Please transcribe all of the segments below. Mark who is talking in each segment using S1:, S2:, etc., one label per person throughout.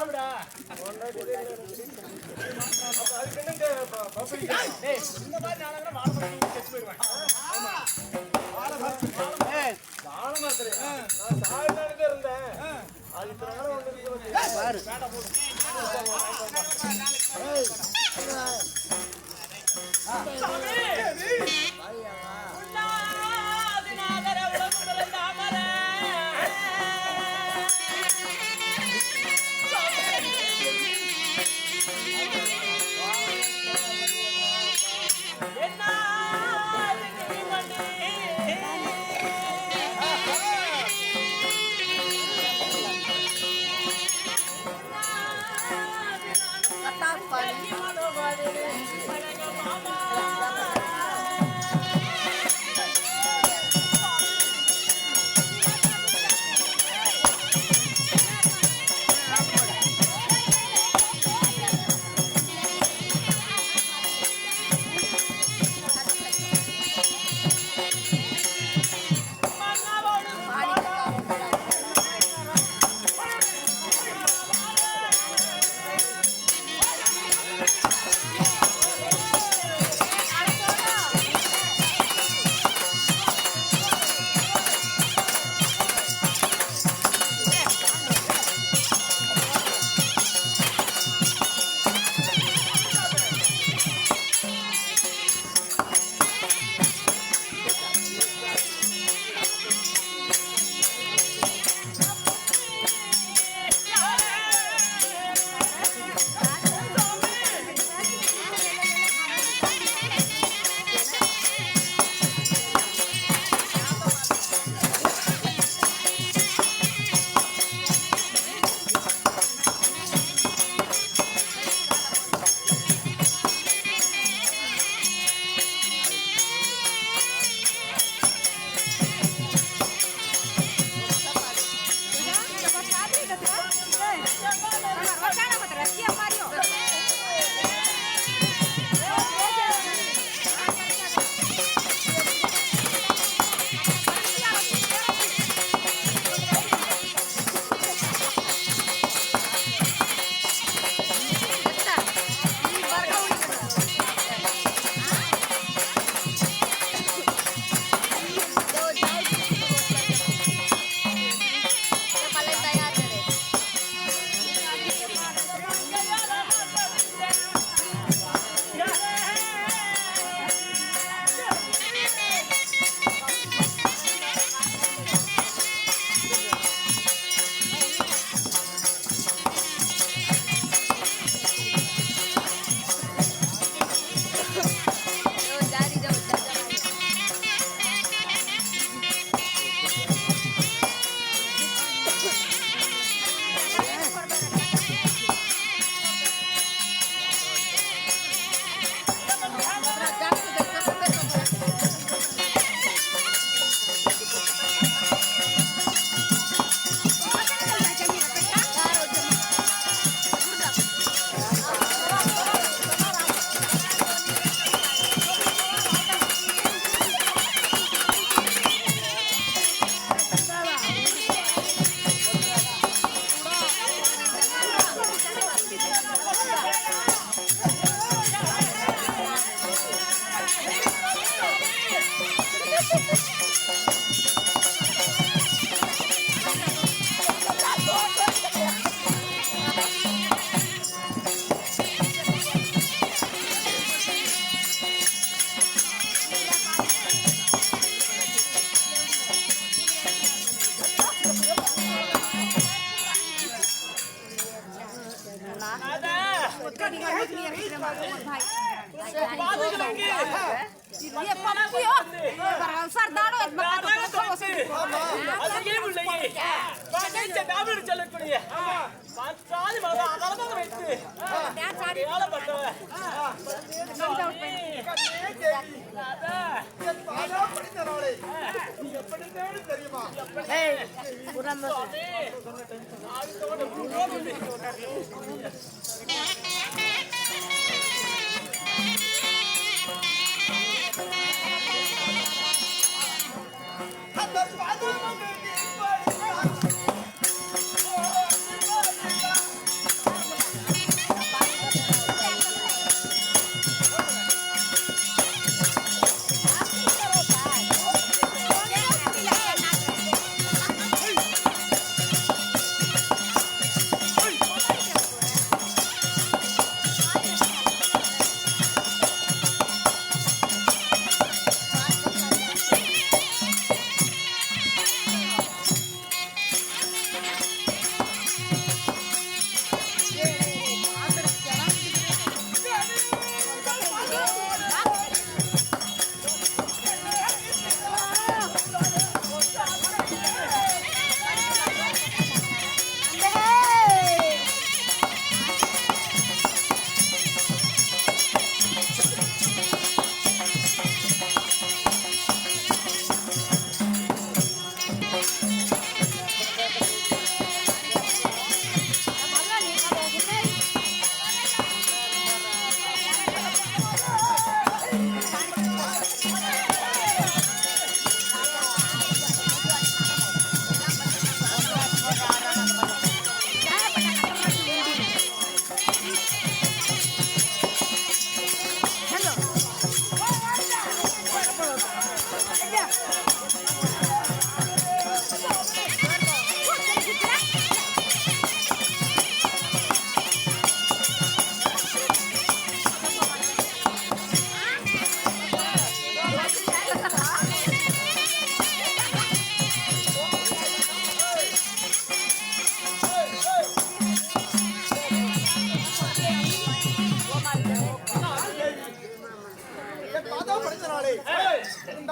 S1: ஆமாடா அதுக்கு என்னங்க இந்த மாதிரி நாளா வாழ மரத்துல செத்து போயிடுவேன். ஆமா வாழ மரத்துல நான் சாயந்தானே இருந்தேன். அது இத்தனை நேரம் வந்து பாரு வேண்டாம் போடு.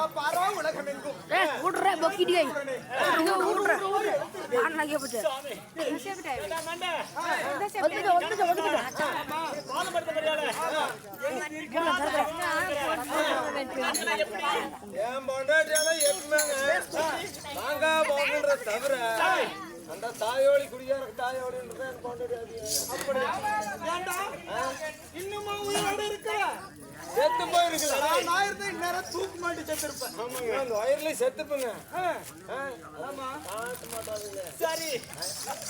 S1: அந்த பாரா உலகம் எங்கும்
S2: ஊடுற பக்கிடி ஊடுற நான் நகை போச்சு
S1: என் பொண்டாட்டியால எப்பவுமே நாங்க போகன்ற தவிர அந்த தாயோடி குடியார தாயோடின்றது என் பொண்டாட்டி அப்படி ஏண்டா இன்னுமா உயிரோட இருக்கிற செத்து போயிருக்கல நான் இருந்த இந்நேரம் தூக்கு மாட்டி செத்துருப்பேன் ஆமாங்க அந்த வயர்ல செத்துப்பேங்க ஆமா காட்ட மாட்டாதுங்க சரி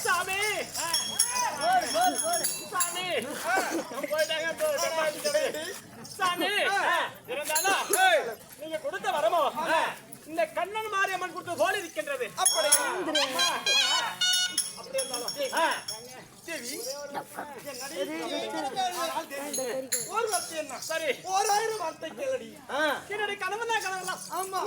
S1: சாமி சாமி போயிட்டாங்க சாமி இருந்தாலும் நீங்க கொடுத்த வரமோ இந்த கண்ணன் மாரியம்மன் கொடுத்த கோழி இருக்கின்றது அப்படி ஒரு வார்த்தை என்ன சரி 1000 வார்த்தை கேளடி என்னுடைய கனவுனா கனவுலாம் ஆமா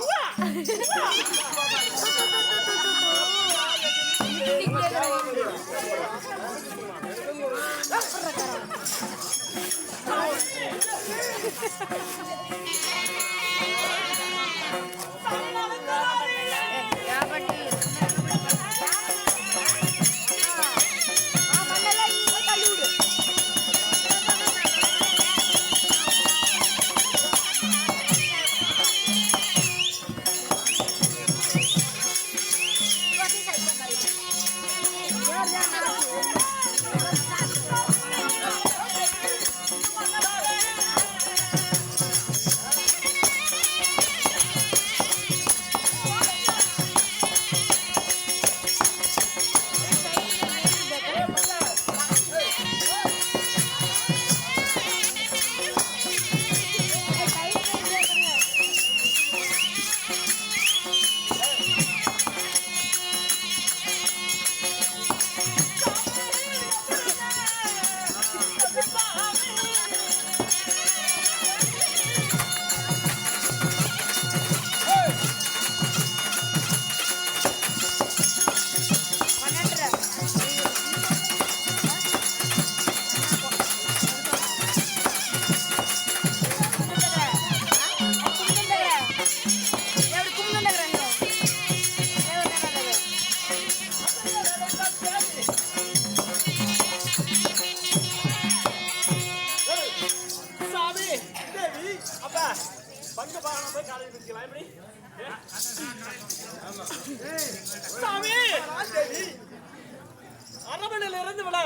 S1: அரபணில இருந்து விட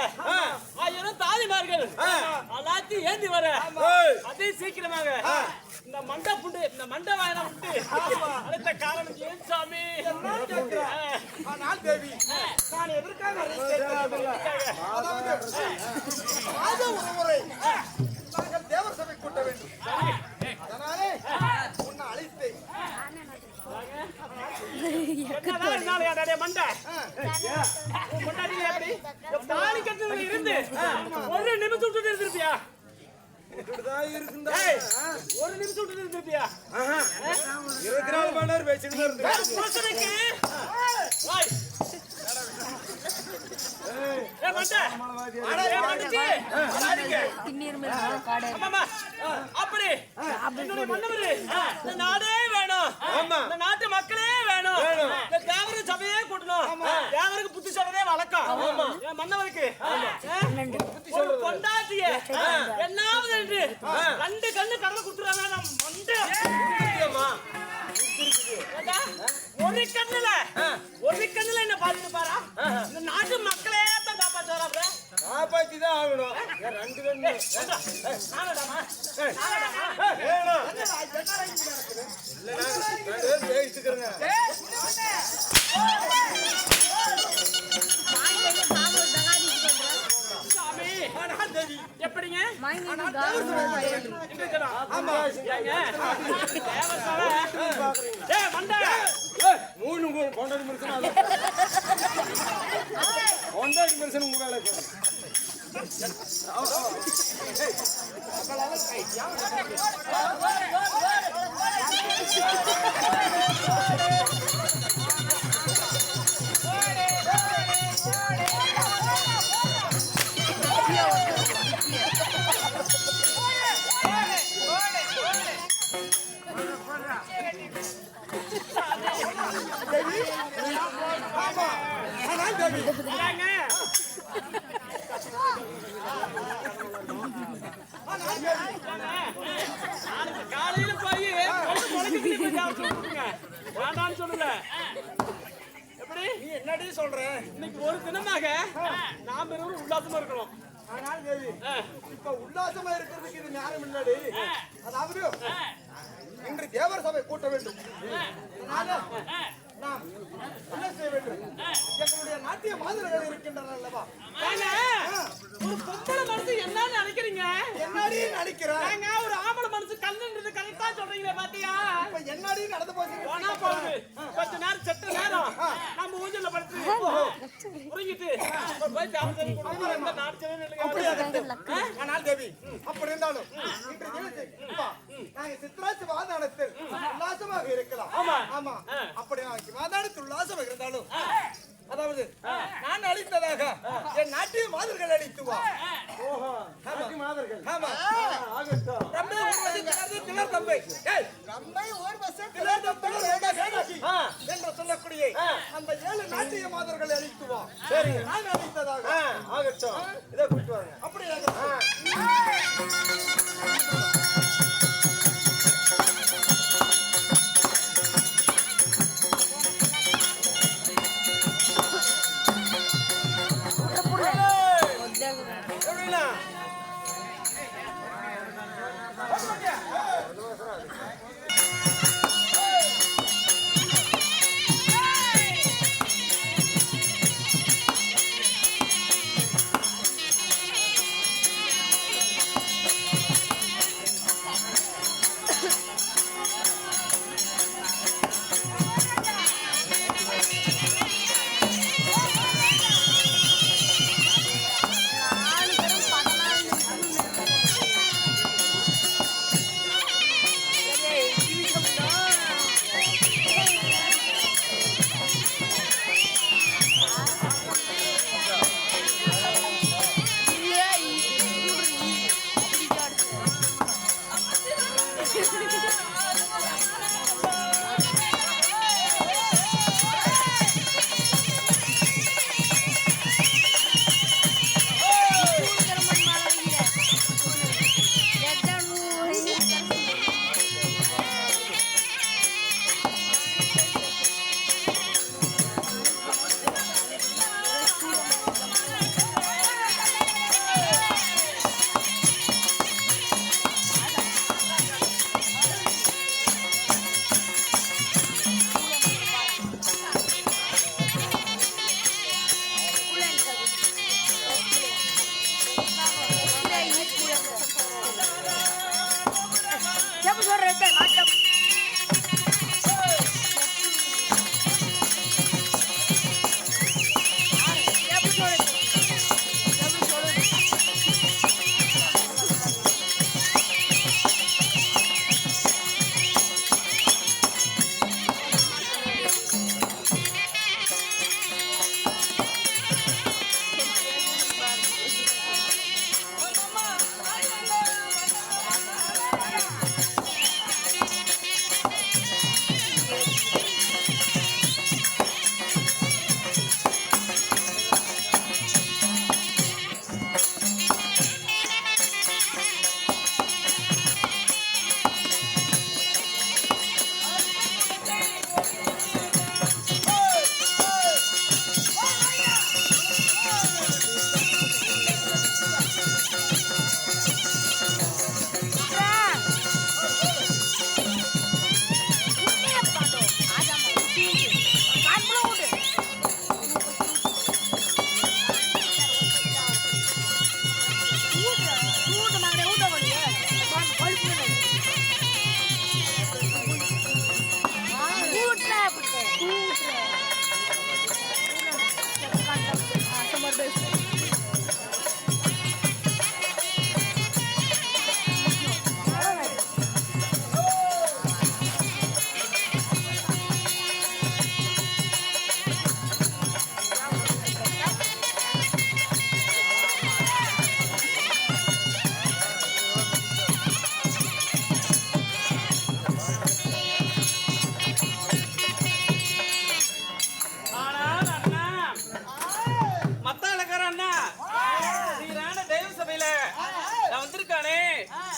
S1: 1000 தாதிமார்கள் எல்லாத்தையும் ஏந்தி வர அதே சீக்கிரமாக இந்த மண்டை புண்டு இந்த மண்டை வாயில விட்டு அடுத்த காரணம் ஏன் சாமி ஆனால் தேவி நான் எதற்காக நாங்கள் தேவர் சபை கூட்ட வேண்டும் அதனாலே உன்னை அழைத்தேன் ஒரு நிமிஷம் விட்டு இருந்திருப்பியா ஒரு நிமிஷம் விட்டு இருந்திருப்பியா 24 மணி நேரம் பேசிட்டு அப்படி நாடே வேணும் இந்த நாட்டு மக்களே வேணும் இந்த தேவர சபையே கூட்டணும் தேவருக்கு புத்தி சொல்றதே வழக்கம் மன்னவருக்கு ஒரு பொண்டாட்டிய என்னாவது என்று 2 கண்ணு கடலை குடுத்துறாங்க ஒரு கண்ணுல என்ன பாத்துட்டு பாரா இந்த நாட்டு மக்களே தான் காப்பாற்றுவாரா காப்பாத்திதான் ஆகணும் 2 கண்ணு எப்படிங்க கொண்டாடி மனுஷன் உங்க வேலை ஆமா. ஆனால் தேவி
S3: காலையில போய் வேண்டான்னு சொல்லல. எப்படி
S1: நீ என்னடி சொல்ற?
S3: இன்னைக்கு ஒரு தினமாக நாம இருவரும் உல்லாசமா இருக்கணும்.
S1: ஆனால் தேவி இப்ப உல்லாசமா இருக்கிறதுக்கு இது நேரம் இல்லடி. அதாவது இன்று தேவர் சபை கூட்ட வேண்டும். அதனால நாம் என்ன செய்ய வேண்டும்? எங்களுடைய நாட்டிய மாதிரிகள் இருக்கின்றன அல்லவா?
S3: ஒரு பொம்பளை மனசு என்னன்னு நினைக்கிறீங்க?
S1: என்னடி நினைக்கிறேன்?
S3: ஒரு ஆம்பளை மனசு கல்லுன்றது கரெக்டா சொல்றீங்களே பாத்தியா?
S1: இப்ப என்னடி நடந்து
S3: போனா போகுது. கொஞ்ச நேரம் செட்ட நேரம் நம்ம ஊஞ்சல்ல படுத்து உறங்கிட்டு போய் தாமதம் கொடுத்து எந்த நாட்சவே இல்லைங்க.
S1: ஆனால் தேவி அப்படி இருந்தாலும் இன்று தினத்தில் நாங்க சித்ராட்சி வாதானத்தில் உல்லாசமாக இருக்கலாம். ஆமா அப்படி நாளைக்கு வாதானத்தில் உல்லாசமாக இருந்தாலும் அதாவது நான் அளித்ததாக என் நாட்டிய மாதர்கள் அளித்து வா. ஆமா ரம்பை ஊர்வசி திலர் தம்பை ரம்பை ஊர்வசி திலர் தம்பை என்று சொல்லக்கூடிய அந்த 7 நாட்டிய மாதர்கள் அளித்து வா. சரி நான் அளித்ததாக ஆகட்டும். இதை கூட்டு வாங்க. அப்படியே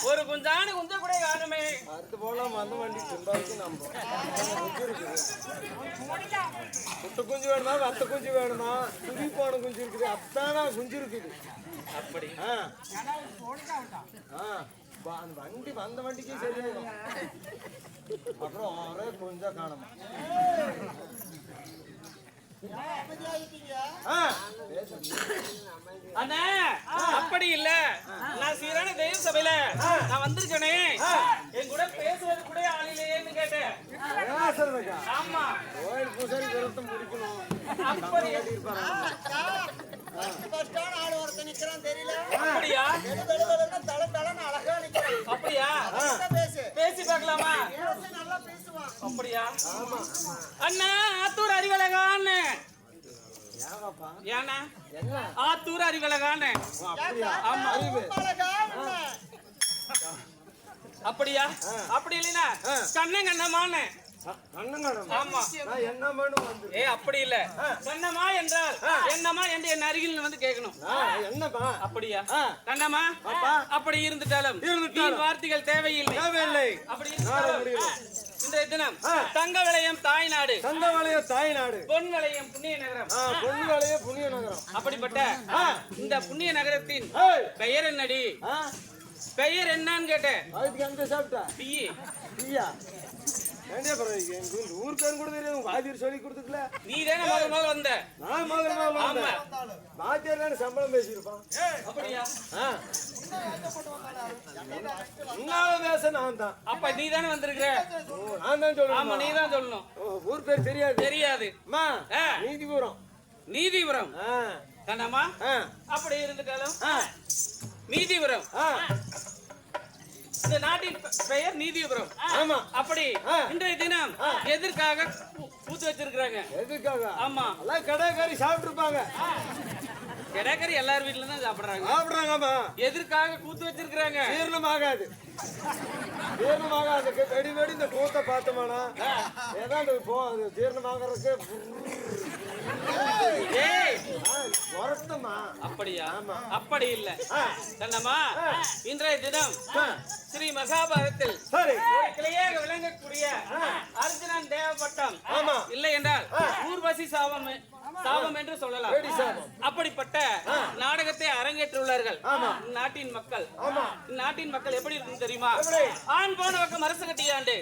S3: ஒரு குஞ்சானு குஞ்ச கூட காணுமே.
S1: அடுத்து போலாம் வந்த வண்டி துண்டாச்சு நம்ம குஞ்சு இருக்குது. குட்டு குஞ்சு வேணுமா வத்த குஞ்சு வேணுமா துடி போன குஞ்சு இருக்குது அத்தானா குஞ்சு இருக்குது.
S3: அப்படி
S1: அந்த வண்டி வந்த வண்டிக்கே சரியாயிடும். அப்புறம் ஒரே குஞ்சா காணுமா.
S3: அண்ணா அப்படி இல்ல, நான் சீரான தெய்வ சபையில நான் வந்திருக்கேனே, என் கூட பேசுவது கூட ஆளிலேன்னு கேட்டேன். ஆமா
S1: கோயில் பூசாரி விரதம் முடிக்கணும்.
S3: அப்படி அப்படியா அப்படியா பேசி பார்க்கலாமா? அப்படியா அண்ணா ஆத்தூர் அறிவழகான்னு ஏன்னா ஆத்தூர் அறிவழகான்னு ஆமா அப்படியா அப்படி இல்லைன்னா கண்ணங்கண்ணமான்னு ஆமா
S1: என்ன வேணும் வந்து
S3: ஏ அப்படி இல்ல கண்ணம்மா என்றால் என்னம்மா என்று என் அருகில் வந்து கேட்கணும்.
S1: என்னப்பா
S3: அப்படியா கண்ணம்மா அப்படி இருந்துட்டாலும் வார்த்தைகள் தேவையில்லை அப்படி இருந்தாலும் இன்றைய தினம் தங்க விளையம் தாய்நாடு
S1: தங்க வளையம் தாய்நாடு
S3: பொன் விளையம் புண்ணிய நகரம்
S1: பொன் வளையம் புண்ணிய நகரம்.
S3: அப்படிப்பட்ட இந்த புண்ணிய நகரத்தின் பெயர் என்னடி? பெயர் என்னன்னு கேட்டேன்.
S1: அதுக்கு அங்க சாப்பிட்டா
S3: பிஏ
S1: ஐயா ஏண்டே பரவாயில்லை எங்க ஊர் பேர் கூட தெரியாது உங்க வாத்தியார் சொல்லி கொடுத்துக்கல.
S3: நீ தானே முதல் வந்த.
S1: நான் முதல்ல
S3: ஆமா
S1: வாத்தியார் தானே சம்பளம் பேசியிருப்பான்.
S3: அப்படியா
S1: உன்னால பேச நான் தான்.
S3: அப்ப நீ தானே வந்திருக்கிற.
S1: நான் தான் சொல்லணும்.
S3: ஆமா நீ தான் சொல்லணும்.
S1: ஊர் பேர் தெரியாது
S3: தெரியாது.
S1: அம்மா நீதிபுரம்.
S3: நீதிபுரம் கண்ணம்மா அப்படி இருந்துட்டாலும் நீதிபுரம் இந்த நாட்டின் பெயர் நீதிபுரம்.
S1: ஆமா
S3: அப்படி இன்றைய தினம் எதற்காக பூத்து வச்சிருக்காங்க?
S1: எதுக்காக?
S3: ஆமா
S1: எல்லாம் கடைக்காரி சாப்பிட்டு இருப்பாங்க.
S3: கிடக்கறி எல்லார் வீட்டுல தான் சாப்பிடுறாங்க.
S1: சாப்பிடுறாங்கம்மா.
S3: எதற்காக கூத்து வச்சிருக்காங்க?
S1: ஜீரணமாகாது. ஜீரணமாகாது. வெடி வெடி இந்த கூத்தை பார்த்தோம்னா ஏதாவது ஜீரணமாகறதுக்கு வரட்டுமா?
S3: அப்படியா? அப்படி இல்ல கண்ணம்மா இன்றைய தினம் ஸ்ரீ மகாபாரதத்தில் கிளையாக விளங்கக்கூடிய அர்ஜுனன் தேவப்பட்டம் இல்லை என்றால் ஊர்வசி சாபம் என்று சொல்லலாம். அப்படிப்பட்ட நாடகத்தை அரங்கேற்றுள்ளார்கள் நாட்டின் மக்கள். நாட்டின் மக்கள் எப்படி இருக்கும் தெரியுமா? ஆண் போன பக்கம் அரசு கட்டியாண்டு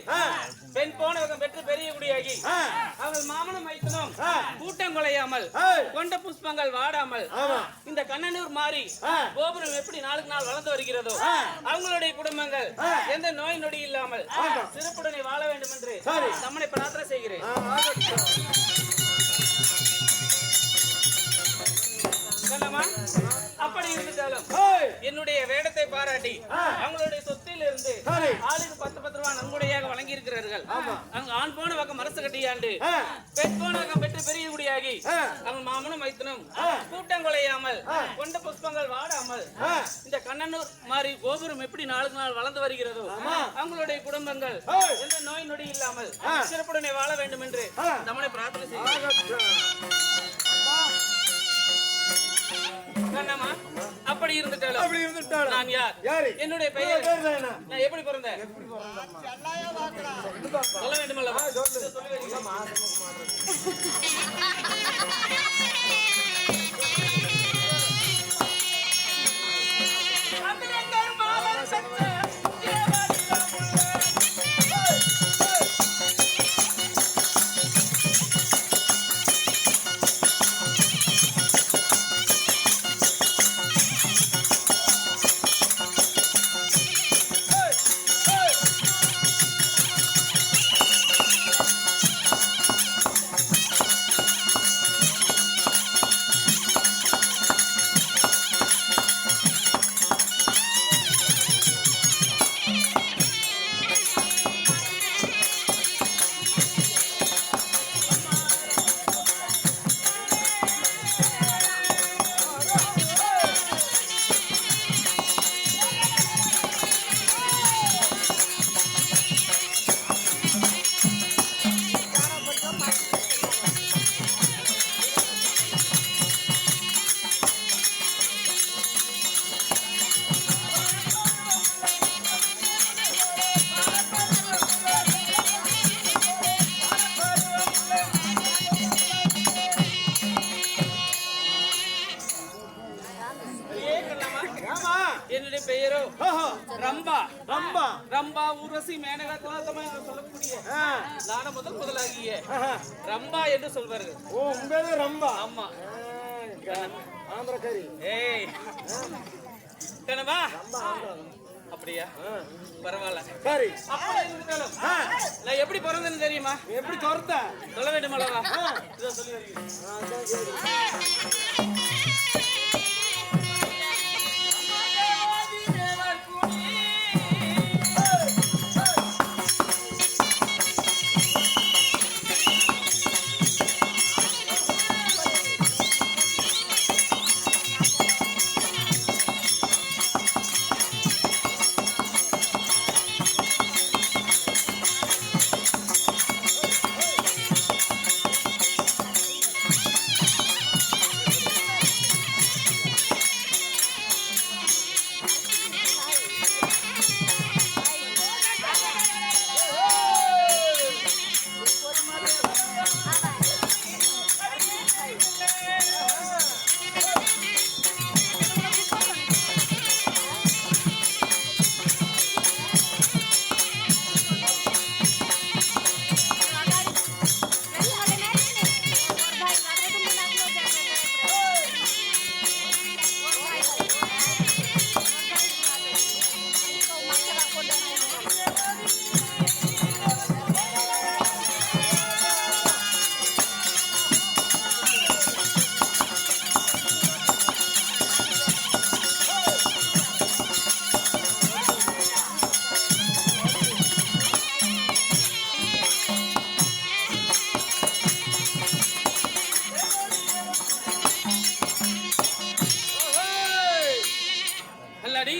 S3: பெண் போன பக்கம் பெற்று பெரிய குடியாகி அவர்கள் மாமனும் மைத்தனும் கூட்டம் குலையாமல் கொண்ட புஷ்பங்கள் வாடாமல் இந்த கண்ணனூர் மாறி கோபுரம் எப்படி நாளுக்கு நாள் வளர்ந்து வருகிறதோ அவங்களுடைய குடும்பங்கள் எந்த நோய் நொடி இல்லாமல் சிறப்புடனே வாழ வேண்டும் என்று நம்மை பிரார்த்தனை செய்கிறேன். அப்படி இருந்துட்டாலும் என்னுடைய வேடத்தை பாராட்டி அவங்களுடைய சொத்தில் இருந்து ஆளுக்கு 10 ரூபாய் நன்கொடையாக வழங்கி இருக்கிறார்கள். ஆண் போன பக்கம் அரசு கட்டியாண்டு பெண் போன பக்கம் பெற்று பெரிய குடியாகி அவங்க மாமனும் மைத்தனும் கூட்டம் கொலையாமல் கொண்ட புஷ்பங்கள் வாடாமல் இந்த கண்ணனூர் மாறி கோபுரம் எப்படி நாளுக்கு நாள் வளர்ந்து வருகிறதோ அவங்களுடைய குடும்பங்கள் எந்த நோய் நொடி இல்லாமல் சிறப்புடனே வாழ வேண்டும் என்று நம்மளை பிரார்த்தனை செய்கிறோம். அப்படி இருந்துட்டாலும் நான் யார்? என்னுடைய பெயர் நான் எப்படி பிறந்தேன் சொல்ல வேண்டுமல்லவா? அவருடைய பெயரோ
S1: ஓஹோ
S3: ரம்பா.
S1: ரம்பா
S3: ரம்பா ஊர்வசி மேனகா திலோத்தமா என்று சொல்லக்கூடிய நான முதலாகிய ரம்பா என்று சொல்வார்கள்.
S1: ஓ உங்க பேரு ரம்பா.
S3: ஆமா.
S1: ஆந்திரக்காரி.
S3: ஏய் கணவா அப்படியா? பரவாயில்ல.
S1: சரி
S3: அப்படி இருந்தாலும் நான் எப்படி பிறந்தேன்னு தெரியுமா?
S1: எப்படி துரத்த
S3: சொல்ல வேண்டும் அல்லவா? இதை சொல்லி வருகிறேன்.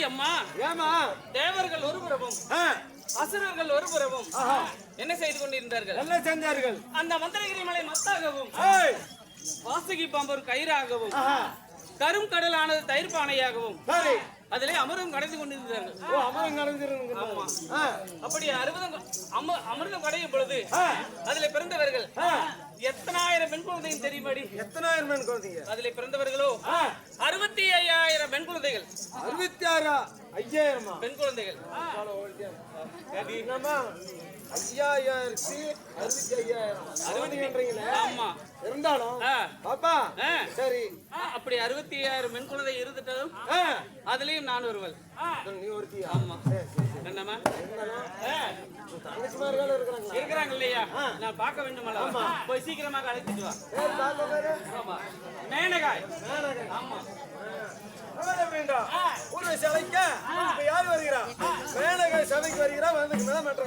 S3: அம்மா
S1: ஏமா
S3: தேவர்கள் ஒருபுறமும் அசுரர்கள் ஒருபுறமும் என்ன செய்து கொண்டிருந்தார்கள்?
S1: என்ன செஞ்சார்கள்?
S3: அந்த மந்திரகிரி மலை மத்தாகவும் வாசுகி பாம்பு கயிறாகவும் கரும் கடலானது தயிர் பானையாகவும் அதிலே அமிர்தம் கடைந்து கொண்டிருந்தார்கள்.
S1: ஓ அமிர்தம் கடைந்திருந்தாங்க.
S3: ஆமா. அப்படி அமிர்தம் கடையும் பொழுது அதிலே பிறந்தவர்கள் எத்தனாயிரம் பெண் குழந்தைகள் தெரியுமாடி?
S1: எத்தனாயிரம் பெண் குழந்தைங்க?
S3: அதிலே பிறந்தவர்களோ 65,000 பெண் குழந்தைகள்.
S1: 65,000
S3: பெண் குழந்தைகள்.
S1: என்னமா 5,000
S3: ஆமா.
S1: இருந்தாலும் பாப்பா சரி
S3: அப்படி 65,000 பெண் குழந்தை இருந்துட்டதும் அதுலயும் நான் ஒருவள்.
S1: நீ ஒருத்தி.
S3: ஆமா. என்னமா
S1: தங்கச்சிமார்கள்
S3: இருக்கிறாங்க இல்லையா? நான் பார்க்க வேண்டும் அல்லவா? போய் சீக்கிரமாக அழைச்சிட்டு வா. ஆமா. மேனகாய். ஆமா.
S1: ஊர்வ சபைக்கு இப்ப யாரு வருகிறா? மேனகாய் சபைக்கு வருகிறா. வந்து மற்ற